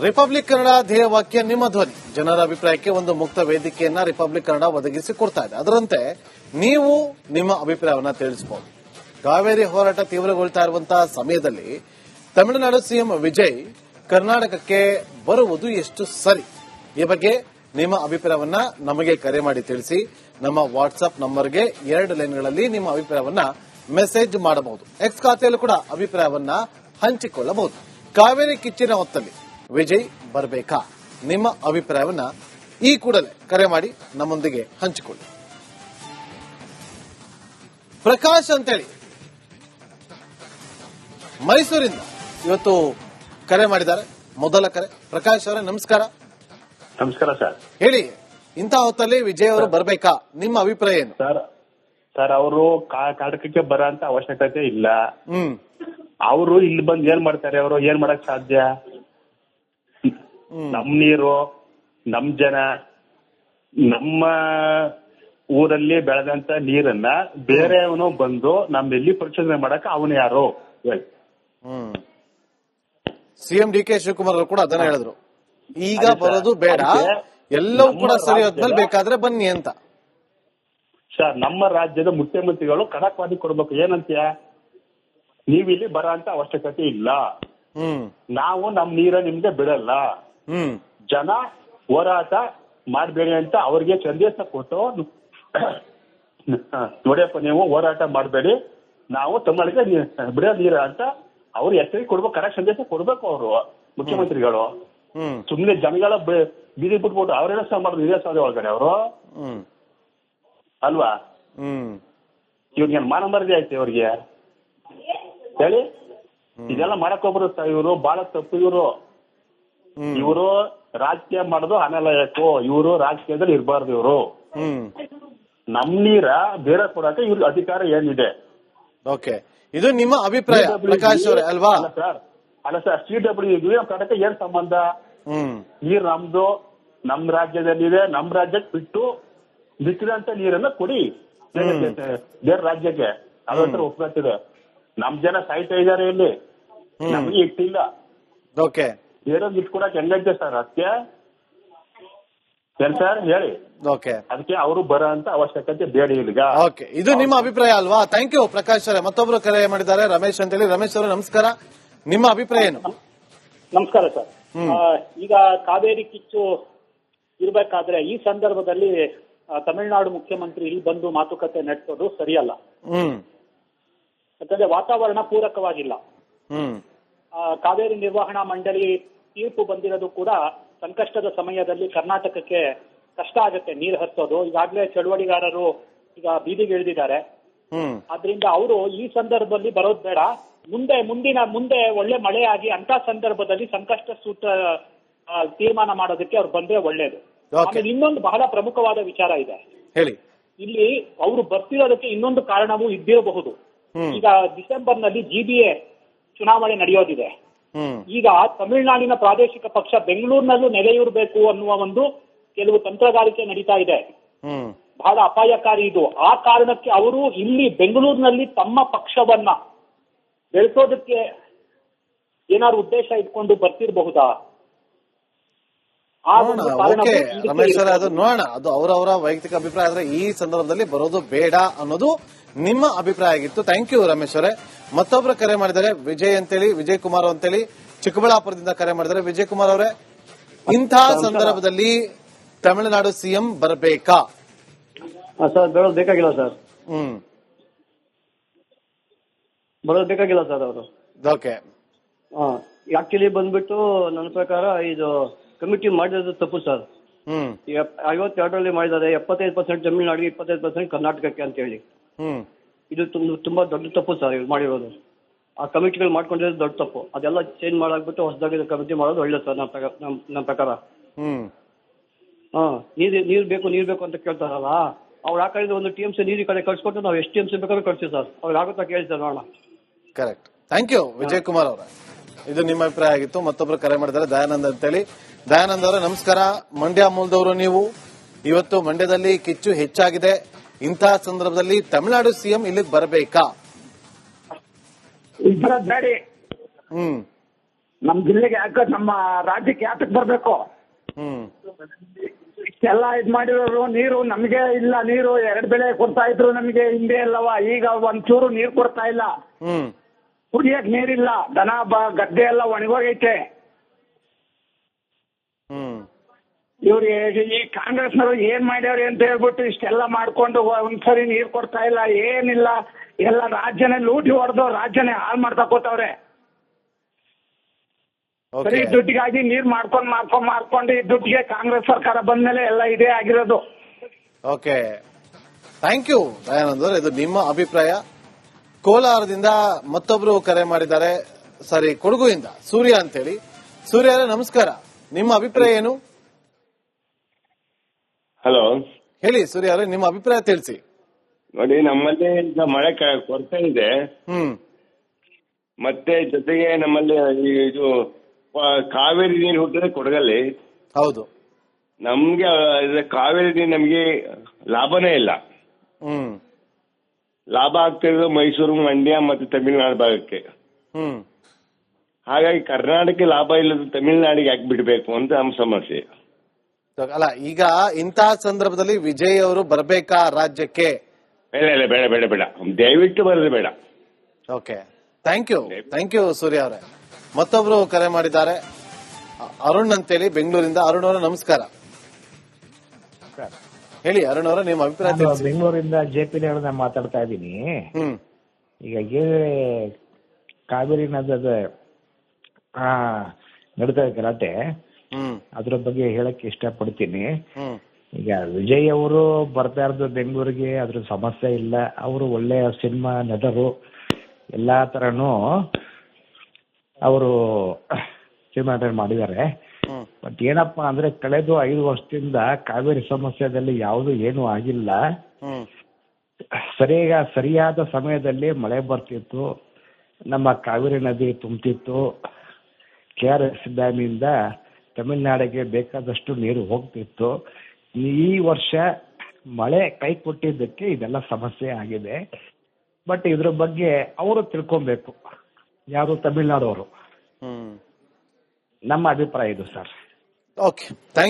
Republic Kannada ಧ್ಯೇಯವಾಕ್ಯ ನಿಮ್ಮ ಧ್ವನಿ, ಜನರ ಅಭಿಪ್ರಾಯಕ್ಕೆ ಒಂದು ಮುಕ್ತ ವೇದಿಕೆಯನ್ನ ರಿಪಬ್ಲಿಕ್ ಕನ್ನಡ ಒದಗಿಸಿ ಕೊಡ್ತಾ ಇದೆ. ಅದರಂತೆ ನೀವು ನಿಮ್ಮ ಅಭಿಪ್ರಾಯವನ್ನ ತಿಳಿಸಬಹುದು. ಕಾವೇರಿ ಹೋರಾಟ ತೀವ್ರಗೊಳ್ತಾ ಇರುವಂತಹ ಸಮಯದಲ್ಲಿ ತಮಿಳುನಾಡು ಸಿಎಂ ವಿಜಯ್ ಕರ್ನಾಟಕಕ್ಕೆ ಬರುವುದು ಎಷ್ಟು ಸರಿ, ಈ ಬಗ್ಗೆ ನಿಮ್ಮ ಅಭಿಪ್ರಾಯವನ್ನ ನಮಗೆ ಕರೆ ಮಾಡಿ ತಿಳಿಸಿ. ನಮ್ಮ ವಾಟ್ಸ್ಆಪ್ ನಂಬರ್ಗೆ 2 ಲೈನ್ಗಳಲ್ಲಿ ನಿಮ್ಮ ಅಭಿಪ್ರಾಯವನ್ನ ಮೆಸೇಜ್ ಮಾಡಬಹುದು. ಎಕ್ಸ್ ಖಾತೆಯಲ್ಲೂ ಕೂಡ ಅಭಿಪ್ರಾಯವನ್ನ ಹಂಚಿಕೊಳ್ಳಬಹುದು. ಕಾವೇರಿ ಕಿಚ್ಚಿನ ಹೊತ್ತಲ್ಲಿ ವಿಜಯ್ ಬರಬೇಕಾ? ನಿಮ್ಮ ಅಭಿಪ್ರಾಯವನ್ನ ಈ ಕೂಡಲೇ ಕರೆ ಮಾಡಿ ನಮ್ಮೊಂದಿಗೆ ಹಂಚಿಕೊಳ್ಳಿ. ಪ್ರಕಾಶ್ ಅಂತೇಳಿ ಮೈಸೂರಿಂದ ಇವತ್ತು ಕರೆ ಮಾಡಿದ್ದಾರೆ. ಮೊದಲ ಕರೆ. ಪ್ರಕಾಶ್ ಅವರೇ ನಮಸ್ಕಾರ. ನಮಸ್ಕಾರ ಸರ್. ಹೇಳಿ, ಇಂಥ ಹೊತ್ತಲ್ಲಿ ವಿಜಯ್ ಅವರು ಬರಬೇಕಾ? ನಿಮ್ಮ ಅಭಿಪ್ರಾಯ ಏನು? ಸರ್ ಅವರು ಕರ್ನಾಟಕಕ್ಕೆ ಬರೋ ಅಂತ ಅವಶ್ಯಕತೆ ಇಲ್ಲ. ಅವರು ಇಲ್ಲಿ ಬಂದು ಏನ್ ಮಾಡ್ತಾರೆ? ಅವರು ಏನ್ ಮಾಡಕ್ ಸಾಧ್ಯ? ನಮ್ ನೀರು, ನಮ್ ಜನ, ನಮ್ಮ ಊರಲ್ಲಿ ಬೆಳೆದಂತ ನೀರನ್ನ ಬೇರೆಯವನು ಬಂದು ನಮ್ಮೆಲ್ಲಿ ಪರಿಶೋಧನೆ ಮಾಡಕ್ ಅವನು ಯಾರು? ಸಿಎಂ ಡಿ.ಕೆ. ಶಿವಕುಮಾರ್ ಅವರು ಕೂಡ ಅದನ್ನ ಹೇಳಿದ್ರು. ಈಗ ಬರೋದು ಬೇಡ, ಎಲ್ಲವೂ ಕೂಡ ಸರಿ ಹೋದ್ಮೇಲೆ ಬೇಕಾದ್ರೆ ಬನ್ನಿ ಅಂತ. ಸರ್, ನಮ್ಮ ರಾಜ್ಯದ ಮುಖ್ಯಮಂತ್ರಿಗಳು ಖಡಕ್ವಾದಿ ಕೊಡ್ಬೇಕು. ಏನಂತ್ಯ? ನೀವಿಲ್ಲಿ ಬರೋ ಅಂತ ಅವಶ್ಯಕತೆ ಇಲ್ಲ, ನಾವು ನಮ್ ನೀರ ನಿಮ್ಗೆ ಬಿಡಲ್ಲ, ಜನ ಹೋರಾಟ ಮಾಡಬೇಡಿ ಅಂತ ಅವ್ರಿಗೆ ಸಂದೇಶ ಕೊಟ್ಟು, ನೋಡಿಯಪ್ಪ ನೀವು ಹೋರಾಟ ಮಾಡಬೇಡಿ, ನಾವು ತಮ್ಮಳಿಗೆ ಬಿಡೋ ನೀರ ಅಂತ ಅವ್ರು ಎಚ್ಚರಿಕೆ ಕೊಡ್ಬೇಕು, ಕರೆಕ್ಟ್ ಸಂದೇಶ ಕೊಡ್ಬೇಕು ಅವರು ಮುಖ್ಯಮಂತ್ರಿಗಳು. ಸುಮ್ನೆ ಜನಗಳ ಬೀದಿ ಬಿಟ್ಬಿಟ್ಟು ಅವ್ರೇನ ಮಾಡೋದು ಇದೇ ಸಾಧ್ಯ ಒಳಗಡೆ ಅವರು ಅಲ್ವಾ? ಇವ್ರಿಗೆ ಮಾನ ಮರ್ಯಾದೆ ಆಯ್ತು ಇವ್ರಿಗೆ ಹೇಳಿ. ಇದೆಲ್ಲ ಮಾಡಕ್ ಹೋಗ್ಬರು ಇವರು, ಬಹಳ ತಪ್ಪು. ಇವರು ರಾಜಕೀಯ ಮಾಡೋದು ಅನಲಾಯಕು. ಇವರು ರಾಜಕೀಯದಲ್ಲಿ ಇರಬಾರ್ದು. ಇವರು ನಮ್ ನೀರ ಬೇರೆ ಕೊಡಕ್ಕೆ ಇವ್ರಿಗೆ ಅಧಿಕಾರ ಏನಿದೆ? ಓಕೆ, ಇದು ನಿಮ್ಮ ಅಭಿಪ್ರಾಯ ಪ್ರಕಾಶ್ ಅವರೇ ಅಲ್ವಾ? ಅಲ್ಲ ಸರ್, CWG ಕಡಕ ಏನ್ ಸಂಬಂಧ? ನೀರು ನಮ್ದು, ನಮ್ ರಾಜ್ಯದಲ್ಲಿದೆ, ನಮ್ ರಾಜ್ಯಕ್ಕೆ ಬಿಟ್ಟು ಬಿಟ್ಟಿದಂತ ನೀರನ್ನ ಕೊಡಿ ಬೇರೆ ರಾಜ್ಯಕ್ಕೆ. ಅದೊಂಥರ ಒಪ್ಕೊತಿದೆ. ನಮ್ ಜನ ಸಾಯ್ತಾ ಇದಾರೆ ಇಲ್ಲಿ, ನಮ್ಗೆ ಇಟ್ಟಿಲ್ಲ. ಓಕೆ, ಬೇರೆಯವ್ರಿಗೆ ಇಟ್ಕೊಡಕ್ ಹೆಂಗೈತೆ ಸರ್? ಅದಕ್ಕೆ ಏನ್ ಸರ್ ಹೇಳಿ? ಓಕೆ, ಅದಕ್ಕೆ ಅವರು ಬರೋ ಅಂತ ಅವಶ್ಯಕತೆ ಬೇಡ ಈಗ. ಓಕೆ, ಇದು ನಿಮ್ಮ ಅಭಿಪ್ರಾಯ ಅಲ್ವಾ? ಥ್ಯಾಂಕ್ ಯು ಪ್ರಕಾಶ್ ಅವರೇ. ಮತ್ತೊಬ್ರು ಕರೆ ಮಾಡಿದ್ದಾರೆ, ರಮೇಶ್ ಅಂತ ಹೇಳಿ. ರಮೇಶ್ ಅವರೇ ನಮಸ್ಕಾರ. ನಿಮ್ಮ ಅಭಿಪ್ರಾಯ ಏನು? ನಮಸ್ಕಾರ ಸರ್. ಈಗ ಕಾವೇರಿ ಕಿಚ್ಚು ಇರಬೇಕಾದ್ರೆ ಈ ಸಂದರ್ಭದಲ್ಲಿ ತಮಿಳುನಾಡು ಮುಖ್ಯಮಂತ್ರಿ ಇಲ್ಲಿ ಬಂದು ಮಾತುಕತೆ ನಡೆಸೋದು ಸರಿಯಲ್ಲ. ಯಾಕಂದ್ರೆ ವಾತಾವರಣ ಪೂರಕವಾಗಿಲ್ಲ. ಕಾವೇರಿ ನಿರ್ವಹಣಾ ಮಂಡಳಿ ತೀರ್ಪು ಬಂದಿರೋದು ಕೂಡ ಸಂಕಷ್ಟದ ಸಮಯದಲ್ಲಿ ಕರ್ನಾಟಕಕ್ಕೆ ಕಷ್ಟ ಆಗುತ್ತೆ ನೀರು ಹರಿಸೋದು. ಈಗಾಗಲೇ ಚಳುವಳಿಗಾರರು ಈಗ ಬೀದಿಗೆ ಇಳಿದಿದ್ದಾರೆ. ಆದ್ರಿಂದ ಅವರು ಈ ಸಂದರ್ಭದಲ್ಲಿ ಬರೋದು ಬೇಡ. ಮುಂದೆ ಒಳ್ಳೆ ಮಳೆ ಆಗಿ ಅಂತ ಸಂದರ್ಭದಲ್ಲಿ ಸಂಕಷ್ಟ ಸೂತ್ರ ತೀರ್ಮಾನ ಮಾಡೋದಕ್ಕೆ ಅವ್ರು ಬಂದ್ರೆ ಒಳ್ಳೇದು. ಆಮೇಲೆ ಇನ್ನೊಂದು ಬಹಳ ಪ್ರಮುಖವಾದ ವಿಚಾರ ಇದೆ. ಇಲ್ಲಿ ಅವರು ಬರ್ತಿರೋದಕ್ಕೆ ಇನ್ನೊಂದು ಕಾರಣವೂ ಇದ್ದಿರಬಹುದು. ಈಗ ಡಿಸೆಂಬರ್ ನಲ್ಲಿ GBA ಚುನಾವಣೆ ನಡೆಯೋದಿದೆ. ಈಗ ತಮಿಳುನಾಡಿನ ಪ್ರಾದೇಶಿಕ ಪಕ್ಷ ಬೆಂಗಳೂರಿನಲ್ಲೂ ನೆಲೆಯೂರಬೇಕು ಅನ್ನುವ ಒಂದು ಕೆಲವು ತಂತ್ರಗಾರಿಕೆ ನಡೀತಾ ಇದೆ. ಬಹಳ ಅಪಾಯಕಾರಿ ಇದು. ಆ ಕಾರಣಕ್ಕೆ ಅವರು ಇಲ್ಲಿ ಬೆಂಗಳೂರಿನಲ್ಲಿ ತಮ್ಮ ಪಕ್ಷವನ್ನ ಬೆಳೆಸೋದಕ್ಕೆ ಏನಾದ್ರು ಉದ್ದೇಶ ಇಟ್ಕೊಂಡು ಬರ್ತಿರಬಹುದಾ? ರಮೇಶ್ ಸರ್, ಅದು ನೋಡೋಣ. ಅದು ಅವರವರ ವೈಯಕ್ತಿಕ ಅಭಿಪ್ರಾಯ. ಆದ್ರೆ ಈ ಸಂದರ್ಭದಲ್ಲಿ ಬರೋದು ಬೇಡ ಅನ್ನೋದು ನಿಮ್ಮ ಅಭಿಪ್ರಾಯ ಆಗಿತ್ತು. ಥ್ಯಾಂಕ್ ಯು ರಮೇಶ್ ಅವರೇ. ಮತ್ತೊಬ್ರು ಕರೆ ಮಾಡಿದ್ದಾರೆ, ವಿಜಯ್ ಅಂತೇಳಿ, ವಿಜಯ್ ಕುಮಾರ್ ಅಂತೇಳಿ ಚಿಕ್ಕಬಳ್ಳಾಪುರದಿಂದ ಕರೆ ಮಾಡಿದ್ದಾರೆ. ವಿಜಯ್ ಕುಮಾರ್ ಅವರೇ, ಇಂಥ ಸಂದರ್ಭದಲ್ಲಿ ತಮಿಳುನಾಡು ಸಿಎಂ ಬರಬೇಕಾ? ಸರ್, ಬರೋದು ಬೇಕಾಗಿಲ್ಲ ಸರ್. ಬರೋದು ಬೇಕಾಗಿಲ್ಲ ಸರ್ ಅವರು. ಓಕೆ, ಆಕ್ಚುಲಿ ಬಂದ್ಬಿಟ್ಟು ನನ್ನ ಪ್ರಕಾರ ಇದು ಕಮಿಟಿ ಮಾಡಿರೋದು ತಪ್ಪು ಸರ್. 52ರಲ್ಲಿ ಮಾಡಿದ್ದಾರೆ. 75% ತಮಿಳುನಾಡಿಗೆ, 25% ಕರ್ನಾಟಕಕ್ಕೆ ಅಂತ ಹೇಳಿ. ಇದು ತುಂಬಾ ದೊಡ್ಡ ತಪ್ಪು ಸರ್ ಇವ್ರು ಮಾಡಿರೋದು. ಆ ಕಮಿಟಿಗಳು ಮಾಡ್ಕೊಂಡಿರೋದು ದೊಡ್ಡ ತಪ್ಪು. ಅದೆಲ್ಲ ಚೇಂಜ್ ಮಾಡಾಕ್ಬಿಟ್ಟು ಹೊಸದಾಗಿ ಕಮಿಟಿ ಮಾಡೋದು ಒಳ್ಳೇದು ಸರ್ ನಮ್ಮ ಪ್ರಕಾರ. ನೀರು ಬೇಕು ಅಂತ ಕೇಳ್ತಾರಲ್ಲ, ಅವ್ರು ಆ ಕಡೆ ಒಂದು TMC ನೀರು ಕಡೆ ಕಳ್ಸಿಕೊಟ್ಟು ನಾವು ಎಷ್ಟು TMC ಬೇಕಾದ್ರೂ ಕಳ್ಸಿ ಸರ್. ಅವ್ರು ಆಗುತ್ತಾ ಕೇಳಿ ಸರ್, ನೋಡೋಣ. Correct. Thank you Vijay Kumar ಅವರ. ಇದು ನಿಮ್ಮ ಅಭಿಪ್ರಾಯ ಆಗಿತ್ತು. ಮತ್ತೊಬ್ರು ಕರೆ ಮಾಡಿದ್ದಾರೆ, ದಯಾನಂದ್ ಅಂತೇಳಿ. ದಯಾನಂದ್ ಅವರೇ ನಮಸ್ಕಾರ. ಮಂಡ್ಯ ಮೂಲದವರು ನೀವು. ಇವತ್ತು ಮಂಡ್ಯದಲ್ಲಿ ಕಿಚ್ಚು ಹೆಚ್ಚಾಗಿದೆ. ಇಂಥ ಸಂದರ್ಭದಲ್ಲಿ ತಮಿಳುನಾಡು ಸಿಎಂ ಇಲ್ಲಿಗೆ ಬರಬೇಕಾ? ನಮ್ ಜಿಲ್ಲೆಗೆ ಯಾಕೆ ನಮ್ಮ ರಾಜ್ಯಕ್ಕೆ ಯಾತಕ್ ಬರ್ಬೇಕು? ಇಷ್ಟೆಲ್ಲ ಇದ್ ಮಾಡಿರೋರು ನೀರು ನಮ್ಗೆ ಇಲ್ಲ, ನೀರು 2 ಬೆಳೆ ಕೊಡ್ತಾ ಇದ್ರು ನಮ್ಗೆ ಹಿಂದೆ ಅಲ್ಲವಾ, ಈಗ ಒಂಚೂರು ನೀರ್ ಕೊಡ್ತಾ ಇಲ್ಲ. ಕುಡಿಯಕ್ ನೀರಿಲ್ಲ, ದನ ಗದ್ದೆ ಎಲ್ಲ ಒಣಗೋಗೈತೆ. ಇವ್ರಿಗೆ ಈ ಕಾಂಗ್ರೆಸ್ನವ್ರು ಏನ್ ಮಾಡ್ಯಾವ್ರಿ ಅಂತ ಹೇಳ್ಬಿಟ್ಟು ಇಷ್ಟೆಲ್ಲ ಮಾಡ್ಕೊಂಡು ಒಂದ್ಸರಿ ನೀರ್ ಕೊಡ್ತಾ ಇಲ್ಲ, ಏನಿಲ್ಲ, ಎಲ್ಲ ರಾಜ್ಯನೇ ಲೂಟಿ ಹೊಡೆದು ರಾಜ್ಯನೇ ಹಾಳು ಮಾಡ್ತಾ ಕೂತವ್ರೆ. ಸರಿ ದುಡ್ಡಿಗಾಗಿ ನೀರ್ ಮಾಡ್ಕೊಂಡು ಈ ದುಡ್ಡಿಗೆ ಕಾಂಗ್ರೆಸ್ ಸರ್ಕಾರ ಬಂದ್ಮೇಲೆ ಎಲ್ಲ ಇದೇ ಆಗಿರೋದು. ಓಕೆ, ಥ್ಯಾಂಕ್ ಯು ದಯಾನಂದ್ ಅವರೇ, ಇದು ನಿಮ್ಮ ಅಭಿಪ್ರಾಯ. ಕೋಲಾರದಿಂದ ಮತ್ತೊಬ್ರು ಕರೆ ಮಾಡಿದ್ದಾರೆ, ಸಾರಿ ಕೊಡಗುಯಿಂದ ಸೂರ್ಯ ಅಂತೇಳಿ. ಸೂರ್ಯ ಅವರೇ ನಮಸ್ಕಾರ, ನಿಮ್ಮ ಅಭಿಪ್ರಾಯ ಏನು? ಹಲೋ, ಹೇಳಿ ಸೂರ್ಯ ಅವರೇ, ನಿಮ್ಮ ಅಭಿಪ್ರಾಯ ತಿಳಿಸಿ. ನೋಡಿ, ನಮ್ಮಲ್ಲಿ ಈಗ ಮಳೆ ಕೊರತೆ ಇದೆ. ಮತ್ತೆ ಜೊತೆಗೆ ನಮ್ಮಲ್ಲಿ ಇದು ಕಾವೇರಿ ನೀರು ಹುಟ್ಟಿದ್ರೆ ಕೊಡಗಲ್ಲಿ. ಹೌದು, ನಮ್ಗೆ ಕಾವೇರಿ ನೀರು ನಮ್ಗೆ ಲಾಭನೇ ಇಲ್ಲ. ಲಾಭ ಆಗ್ತಿರೋದು ಮೈಸೂರು, ಮಂಡ್ಯ ಮತ್ತೆ ತಮಿಳುನಾಡು ಭಾಗಕ್ಕೆ. ಹಾಗಾಗಿ ಕರ್ನಾಟಕ ಲಾಭ ಇಲ್ಲದ ತಮಿಳುನಾಡಿಗೆ ಯಾಕೆ ಬಿಡ್ಬೇಕು ಅಂತ ನಮ್ಮ ಸಮಸ್ಯೆ. ಅಲ್ಲ, ಈಗ ಇಂತಹ ಸಂದರ್ಭದಲ್ಲಿ ವಿಜಯ್ ಅವರು ಬರ್ಬೇಕಾ ರಾಜ್ಯಕ್ಕೆ? ಬೇಡ ಬೇಡ ಬೇಡ ಬೇಡ, ದಯವಿಟ್ಟು ಬರೋದು ಬೇಡ. ಓಕೆ, ಥ್ಯಾಂಕ್ ಯು ಸೂರ್ಯ ಅವರೇ. ಮತ್ತೊಬ್ರು ಕರೆ ಮಾಡಿದ್ದಾರೆ, ಅರುಣ್ ಅಂತೇಳಿ ಬೆಂಗಳೂರಿಂದ. ಅರುಣ್ ಅವರ ನಮಸ್ಕಾರ, ಹೇಳಿ ಅರುಣ್ ಅವರ ನಿಮ್ಮ ಅಭಿಪ್ರಾಯ ತಿಳಿಸಿ. ಬೆಂಗಳೂರಿಂದ ಜೆಪಿ ಲೇಔಟ್ ಮಾತಾಡ್ತಾ ಇದ್ದೀನಿ. ಈಗ ಕಾವೇರಿ ನದ ನಡೀತಾ ಗಲಾಟೆ, ಅದ್ರ ಬಗ್ಗೆ ಹೇಳಕ್ ಇಷ್ಟಪಡ್ತೀನಿ. ಈಗ ವಿಜಯ್ ಅವರು ಬರ್ತಾ ಇರೋದು ಬೆಂಗಳೂರಿಗೆ, ಅದ್ರ ಸಮಸ್ಯೆ ಇಲ್ಲ. ಅವರು ಒಳ್ಳೆಯ ಸಿನಿಮಾ ನಟರು, ಎಲ್ಲಾ ತರನು ಅವರು ಸಿನಿಮಾ ಮಾಡಿದ್ದಾರೆ. ಬಟ್ ಏನಪ್ಪಾ ಅಂದ್ರೆ ಕಳೆದ 5 ವರ್ಷದಿಂದ ಕಾವೇರಿ ಸಮಸ್ಯೆದಲ್ಲಿ ಯಾವುದು ಏನು ಆಗಿಲ್ಲ. ಸರಿಯಾದ ಸಮಯದಲ್ಲಿ ಮಳೆ ಬರ್ತಿತ್ತು, ನಮ್ಮ ಕಾವೇರಿ ನದಿ ತುಂಬುತ್ತಿತ್ತು, KRS ಡ್ಯಾಮಿಂದ ತಮಿಳುನಾಡಿಗೆ ಬೇಕಾದಷ್ಟು ನೀರು ಹೋಗ್ತಿತ್ತು. ಈ ವರ್ಷ ಮಳೆ ಕೈ ಕೊಟ್ಟಿದ್ದಕ್ಕೆ ಇದೆಲ್ಲ ಸಮಸ್ಯೆ ಆಗಿದೆ. ಬಟ್ ಇದ್ರ ಬಗ್ಗೆ ಅವರು ತಿಳ್ಕೊಬೇಕು, ಯಾರು ತಮಿಳುನಾಡು ಅವರು. ನಮ್ಮ ಅಭಿಪ್ರಾಯ ಇದು ಸರ್. Okay, thank